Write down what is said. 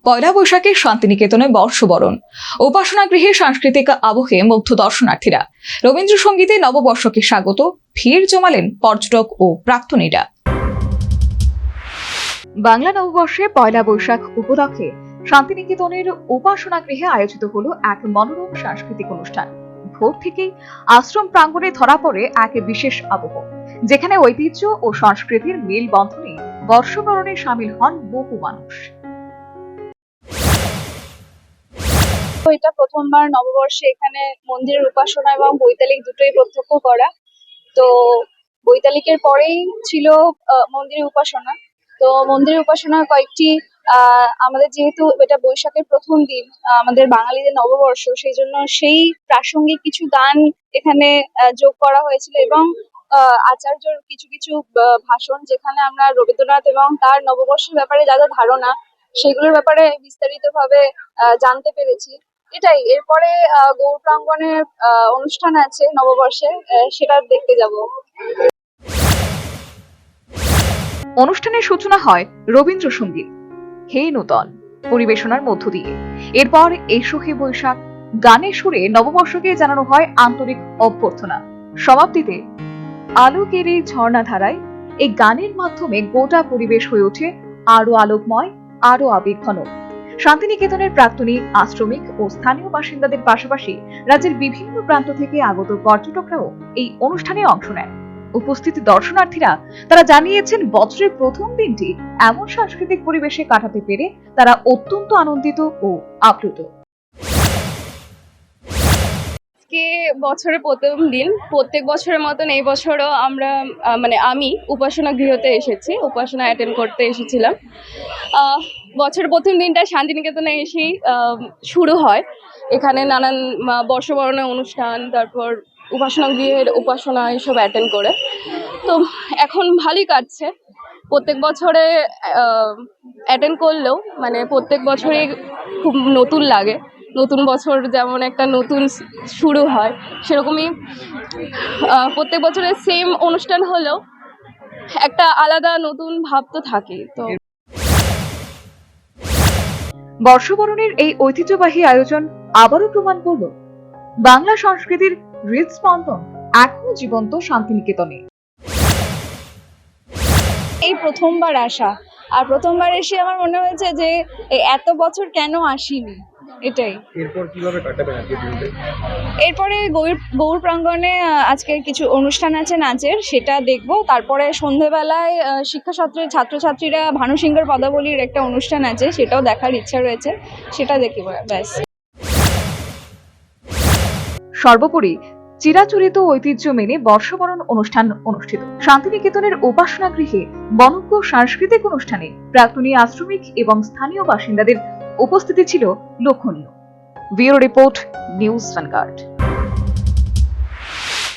পয়লা বৈশাখে শান্তিনিকেতনে বর্ষবরণ, উপাসনা গৃহে সাংস্কৃতিক আবহে মুগ্ধ দর্শনার্থীরা। রবীন্দ্রসঙ্গীতে নববর্ষকে স্বাগত, ভিড় জমালেন পর্যটক ও প্রাক্তনীরা। বাংলা নববর্ষে পয়লা বৈশাখ উপলক্ষে শান্তিনিকেতনের উপাসনা গৃহে আয়োজিত হলো এক মনোরম সাংস্কৃতিক অনুষ্ঠান। ভোর থেকেই আশ্রম প্রাঙ্গণে ধরা পড়ে এক বিশেষ আবহ, যেখানে ঐতিহ্য ও সংস্কৃতির মেল বন্ধনে বর্ষবরণে সামিল হন বহু মানুষ। এটা প্রথমবার নববর্ষে এখানে মন্দিরের উপাসনা এবং বৈতালিক দুটোই প্রত্যক্ষ করা। তো বৈতালিকের পরেই ছিল মন্দিরের উপাসনা। তো মন্দিরের উপাসনার কয়েকটি আমাদের যেহেতু এটা বৈশাখের প্রথম দিন, আমাদের বাঙালিদের নববর্ষ, সেই জন্য সেই প্রাসঙ্গিক কিছু গান এখানে যোগ করা হয়েছিল এবং আচার্যর কিছু কিছু ভাষণ, যেখানে আমরা রবীন্দ্রনাথ এবং তার নববর্ষের ব্যাপারে যা যা ধারণা, সেগুলোর ব্যাপারে বিস্তারিতভাবে জানতে পেরেছি। এটাই। এরপরে গৌর প্রাঙ্গণে অনুষ্ঠান আছে নববর্ষে, সেটা দেখতে যাব। অনুষ্ঠানের সূচনা হয় রবীন্দ্রসঙ্গীত হে নূতন পরিবেশনার মধ্য দিয়ে। এরপর এসো হে বৈশাখ গানের সুরে নববর্ষকে জানানো হয় আন্তরিক অভ্যর্থনা। সমাপ্তিতে আলোকের এই ঝর্ণাধারায় এই গানের মাধ্যমে গোটা পরিবেশ হয়ে ওঠে আরো আলোকময়, আরো আবেগঘন। শান্তিনিকেতনের প্রাক্তনী, আশ্রমিক ও স্থানীয় বাসিন্দাদের পাশাপাশি রাজ্যের বিভিন্ন প্রান্ত থেকে আগত পর্যটকরাও এই অনুষ্ঠানে অংশ নেয়। উপস্থিত দর্শনার্থীরা তারা জানিয়েছেন, বছরের প্রথম দিনটি এমন সাংস্কৃতিক পরিবেশে কাটাতে পেরে তারা অত্যন্ত আনন্দিত ও আপ্লুত। বছরের প্রথম দিন, প্রত্যেক বছরের মতন এই বছরও আমরা আমি উপাসনা গৃহতে এসেছি, উপাসনা অ্যাটেন্ড করতে এসেছিলাম। বছরের প্রথম দিনটা শান্তিনিকেতনে এসেই শুরু হয়। এখানে নানান বর্ষবরণের অনুষ্ঠান, তারপর উপাসনা গৃহের উপাসনা, এসব অ্যাটেন্ড করে। তো এখন ভালোই কাটছে। প্রত্যেক বছরে অ্যাটেন্ড করলেও প্রত্যেক বছরে খুব নতুন লাগে। নতুন বছর যেমন একটা নতুন শুরু হয়, সেরকমই প্রত্যেক বছরের সেম অনুষ্ঠান হলেও একটা আলাদা নতুন ভাব তো থাকে। তো বর্ষবরণের এই ঐতিহ্যবাহী আয়োজন আবারও প্রমাণ করল বাংলা সংস্কৃতির হৃদস্পন্দন এখনো জীবন্ত শান্তিনিকেতনে। এই প্রথমবার আসা, আর প্রথমবার এসে আমার মনে হয়েছে যে এত বছর কেন আসিনি, এটাই। এরপর কিভাবে কাটাবেন আজকে দিনটা? এরপরে গৌর প্রাঙ্গণে আজকে কিছু অনুষ্ঠান আছে নাচের, সেটা দেখব। তারপরে সন্ধেবেলায় ছাত্রছাত্রীরা ভানু সিংহের পদাবলীর একটা অনুষ্ঠান আছে, সেটাও দেখার ইচ্ছা রয়েছে, সেটা দেখব। ব্যাস। সর্বোপরি চিরাচরিত ঐতিহ্য মেনে বর্ষবরণ অনুষ্ঠান অনুষ্ঠিত। শান্তিনিকেতনের উপাসনা গৃহে বনজ্ঞ সাংস্কৃতিক অনুষ্ঠানে প্রাক্তনী, আশ্রমিক এবং স্থানীয় বাসিন্দাদের উপস্থিতি ছিল লক্ষণীয়। Bureau report, news vanguard.